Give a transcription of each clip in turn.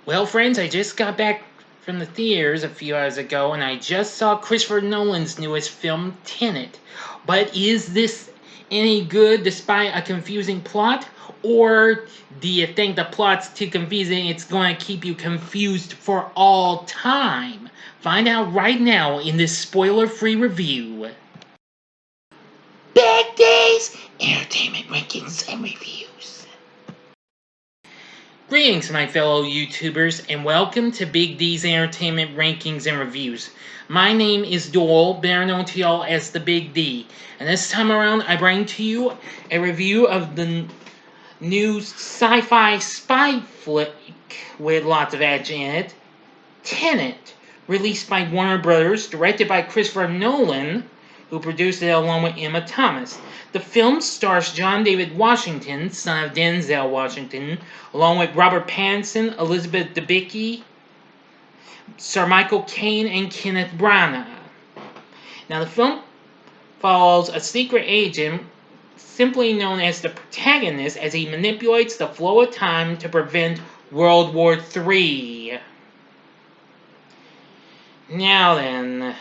Well, friends, I just got back from the theaters a few hours ago and I just saw Christopher Nolan's newest film, Tenet. But is this any good despite a confusing plot? Or do you think the plot's too confusing, it's going to keep you confused for all time? Find out right now in this spoiler free review. Big Days Entertainment Rankings and Reviews. Greetings, my fellow YouTubers, and welcome to Big D's Entertainment Rankings and Reviews. My name is Doyle, better known to y'all as the Big D, and this time around I bring to you a review of the new sci-fi spy flick with lots of action in it, Tenet, released by Warner Brothers, directed by Christopher Nolan, who produced it along with Emma Thomas. The film stars John David Washington, son of Denzel Washington, along with Robert Pattinson, Elizabeth Debicki, Sir Michael Caine, and Kenneth Branagh. Now, the film follows a secret agent, simply known as the protagonist, as he manipulates the flow of time to prevent World War III. Now then,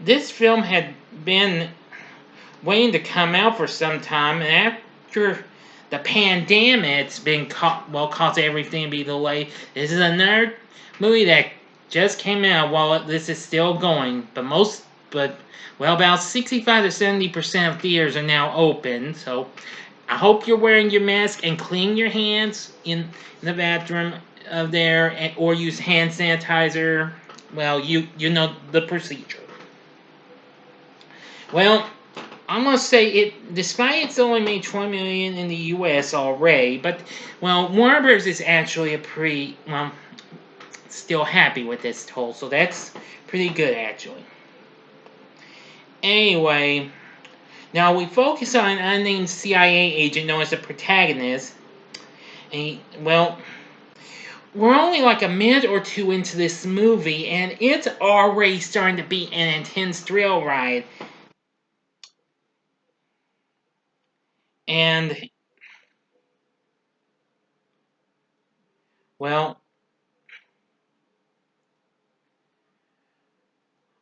this film had been waiting to come out for some time, and after the pandemic, it's been caused everything to be delayed. This is another movie that just came out while this is still going, but about 65 to 70% of theaters are now open. So I hope you're wearing your mask and clean your hands in the bathroom of there, or use hand sanitizer. Well, you know the procedure. Well, I must say it. Despite it's only made $20 million in the U.S. already, but Warner Bros. Is actually still happy with this toll, so that's pretty good actually. Anyway, now we focus on an unnamed CIA agent known as the protagonist, and we're only like a minute or two into this movie, and it's already starting to be an intense thrill ride. And,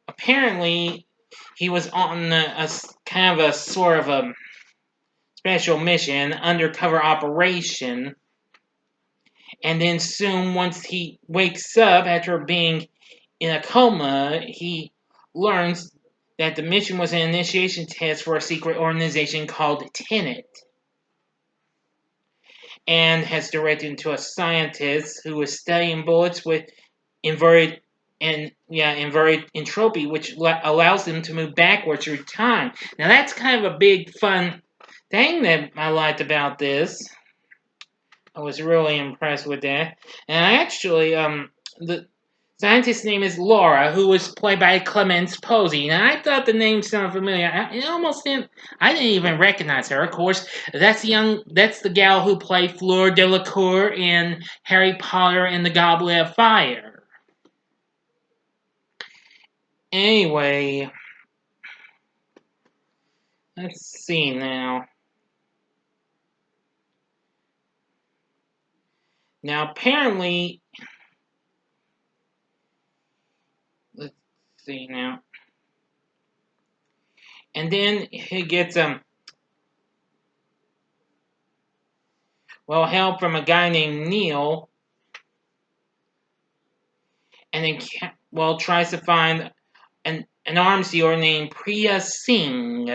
apparently he was on a kind of a sort of a special mission, undercover operation, and then soon, once he wakes up after being in a coma, he learns that the mission was an initiation test for a secret organization called Tenet, and has directed into a scientist who is studying bullets with inverted entropy, which allows them to move backwards through time. Now that's kind of a big fun thing that I liked about this. I was really impressed with that. And actually, the scientist's name is Laura, who was played by Clemence Posey. And I thought the name sounded familiar. I didn't even recognize her. Of course, that's the gal who played Fleur Delacour in Harry Potter and the Goblet of Fire. Anyway, let's see now. Now, apparently, let's see now. And then he gets help from a guy named Neil, and then tries to find an arms dealer named Priya Singh.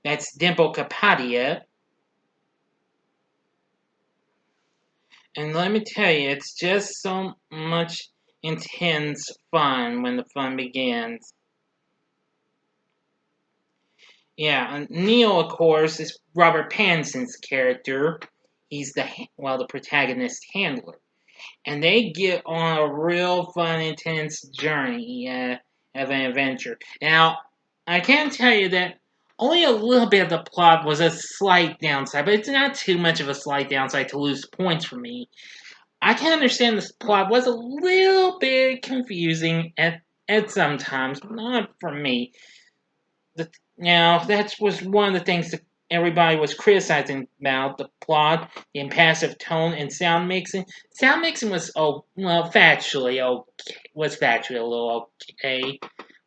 That's Dimple Kapadia. And let me tell you, it's just so much intense fun when the fun begins. Yeah, and Neil, of course, is Robert Pattinson's character. He's the protagonist handler. And they get on a real fun, intense journey of an adventure. Now, I can tell you that only a little bit of the plot was a slight downside, but it's not too much of a slight downside to lose points for me. I can understand this plot was a little bit confusing at sometimes, but not for me. Now, that was one of the things that everybody was criticizing about the plot, the impassive tone, and sound mixing. Sound mixing was factually okay. Was factually a little okay.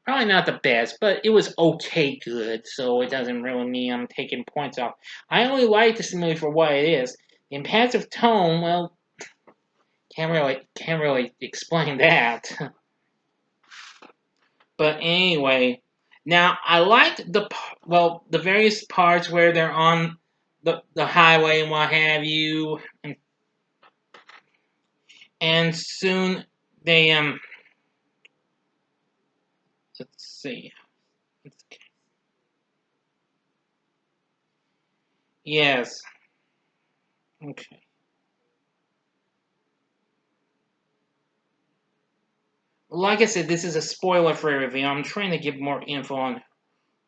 Probably not the best, but it was okay good. So it doesn't really mean I'm taking points off. I only like this movie for what it is. The impassive tone, well, can't really explain that. But anyway, now I liked the various parts where they're on the highway and what have you, and soon they let's see, yes, okay. Like I said, this is a spoiler-free review. I'm trying to give more info on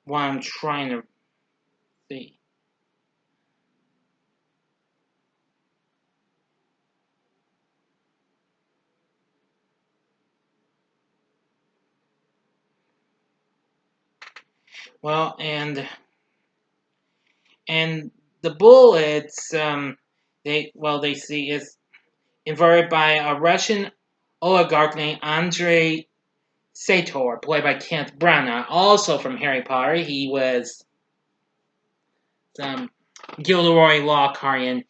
what I'm trying to see. Well, and the bullets they see is inverted by a Russian oligarch named Andrei Sator, played by Kenneth Branagh, also from Harry Potter. He was Gilderoy Lockhart in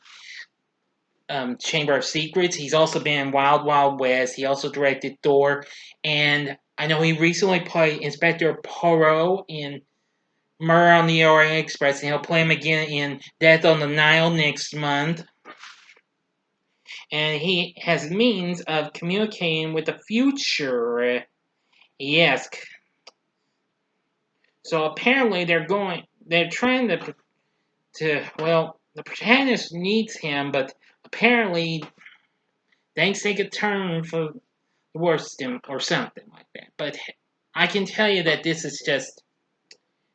Chamber of Secrets. He's also been in Wild Wild West. He also directed Thor, and I know he recently played Inspector Poirot in Murder on the Orient Express, and he'll play him again in Death on the Nile next month. And he has means of communicating with the future. Yes. So apparently they're trying the protagonist needs him, but apparently things take a turn for the worst or something like that. But I can tell you that this is just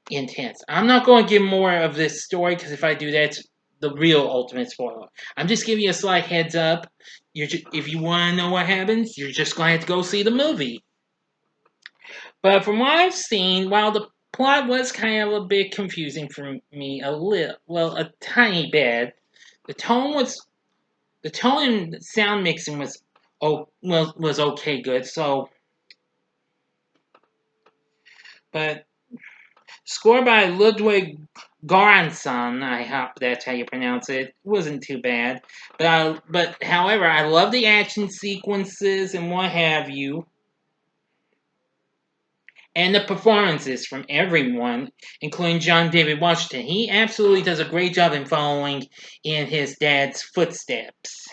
intense. I'm not going to give more of this story because if I do, that's the real ultimate spoiler. I'm just giving you a slight heads up. If you want to know what happens, you're just going to have to go see the movie. But from what I've seen, while the plot was kind of a bit confusing for me, a tiny bit, the tone was the tone and sound mixing was okay good. So, but scored by Ludwig Göransson, I hope that's how you pronounce it. Wasn't too bad, but however, I love the action sequences and what have you, and the performances from everyone, including John David Washington. He absolutely does a great job in following in his dad's footsteps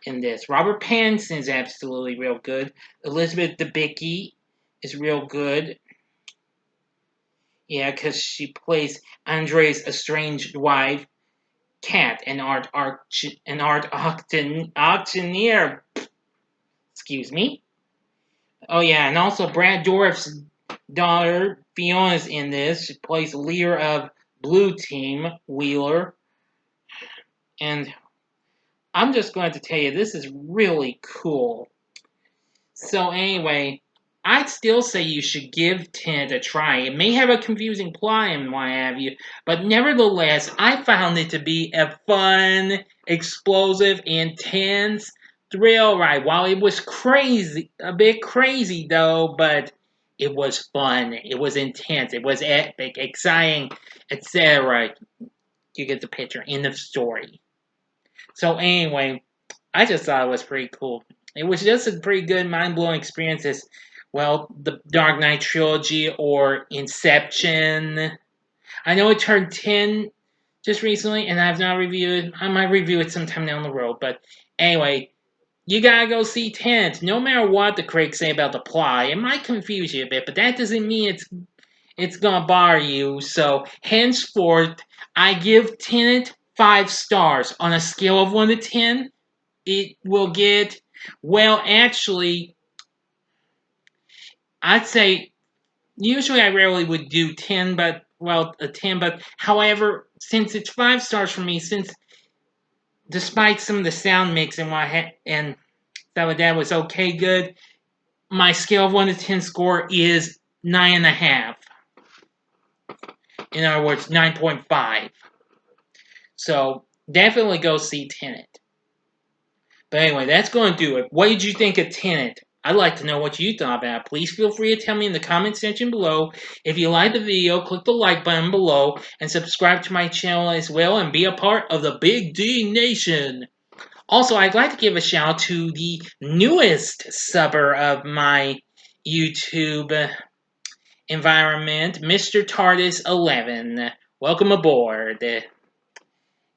in this. Robert Pattinson is absolutely real good. Elizabeth Debicki is real good. Yeah, because she plays Andre's estranged wife, Kat, auctioneer. Excuse me. Oh yeah, and also Brad Dourif's daughter Fiona's in this. She plays the leader of Blue Team, Wheeler. And I'm just going to tell you, this is really cool. So anyway, I'd still say you should give Tenet a try. It may have a confusing plot and what have you, but nevertheless, I found it to be a fun, explosive, intense thrill ride. While it was crazy, a bit crazy though, but it was fun. It was intense. It was epic, exciting, etc. You get the picture in the story. So anyway, I just thought it was pretty cool. It was just a pretty good, mind-blowing experience as, well, the Dark Knight trilogy or Inception. I know it turned 10 just recently, and I've not reviewed it. I might review it sometime down the road. But anyway, you gotta go see Tenet. No matter what the critics say about the plot, it might confuse you a bit, but that doesn't mean it's gonna bar you. So henceforth, I give Tenet 5 stars on a scale of 1 to 10. It will get, well, actually, I'd say usually I rarely would do 10, but a 10. But however, since it's 5 stars for me, since despite some of the sound mix and and some of that was okay good, my scale of 1 to 10 score is 9.5. In other words, 9.5. So definitely go see Tenet. But anyway, that's going to do it. What did you think of Tenet? I'd like to know what you thought about it. Please feel free to tell me in the comment section below. If you liked the video, click the like button below and subscribe to my channel as well and be a part of the Big D Nation. Also, I'd like to give a shout out to the newest subber of my YouTube environment, Mr. TARDIS 11. Welcome aboard.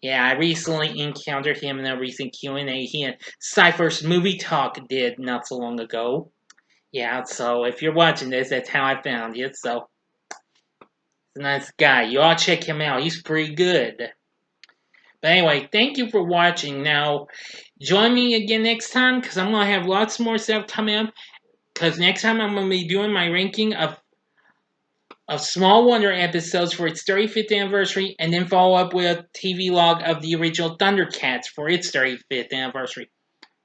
Yeah, I recently encountered him in a recent Q&A he and Cypher's Movie Talk did not so long ago. Yeah, so if you're watching this, that's how I found you. So, he's a nice guy. You all check him out. He's pretty good. But anyway, thank you for watching. Now, join me again next time because I'm going to have lots more stuff coming up. Because next time I'm going to be doing my ranking of Small Wonder episodes for its 35th anniversary, and then follow up with a TV log of the original Thundercats for its 35th anniversary.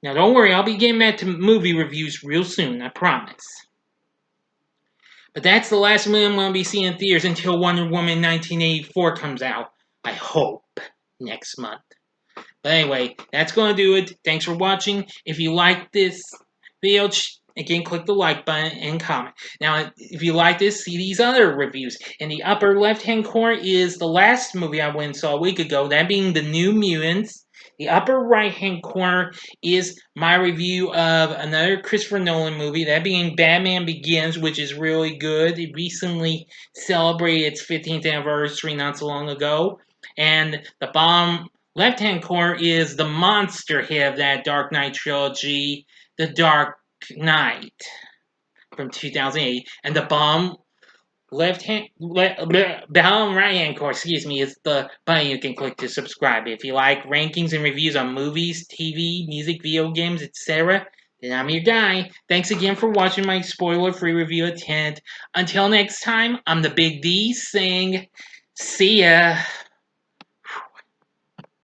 Now, don't worry, I'll be getting back to movie reviews real soon, I promise. But that's the last movie I'm going to be seeing in theaters until Wonder Woman 1984 comes out. I hope next month. But anyway, that's going to do it. Thanks for watching. If you like this video, again, click the like button and comment. Now, if you like this, see these other reviews. In the upper left-hand corner is the last movie I went and saw a week ago, that being The New Mutants. The upper right-hand corner is my review of another Christopher Nolan movie, that being Batman Begins, which is really good. It recently celebrated its 15th anniversary not so long ago. And the bottom left-hand corner is the monster hit of that Dark Knight trilogy, The Dark Knight from 2008. And the bottom bottom right-hand corner, is the button you can click to subscribe. If you like rankings and reviews on movies, TV, music, video games, etc., then I'm your guy. Thanks again for watching my spoiler-free review of Tenet. Until next time, I'm the Big D saying, see ya.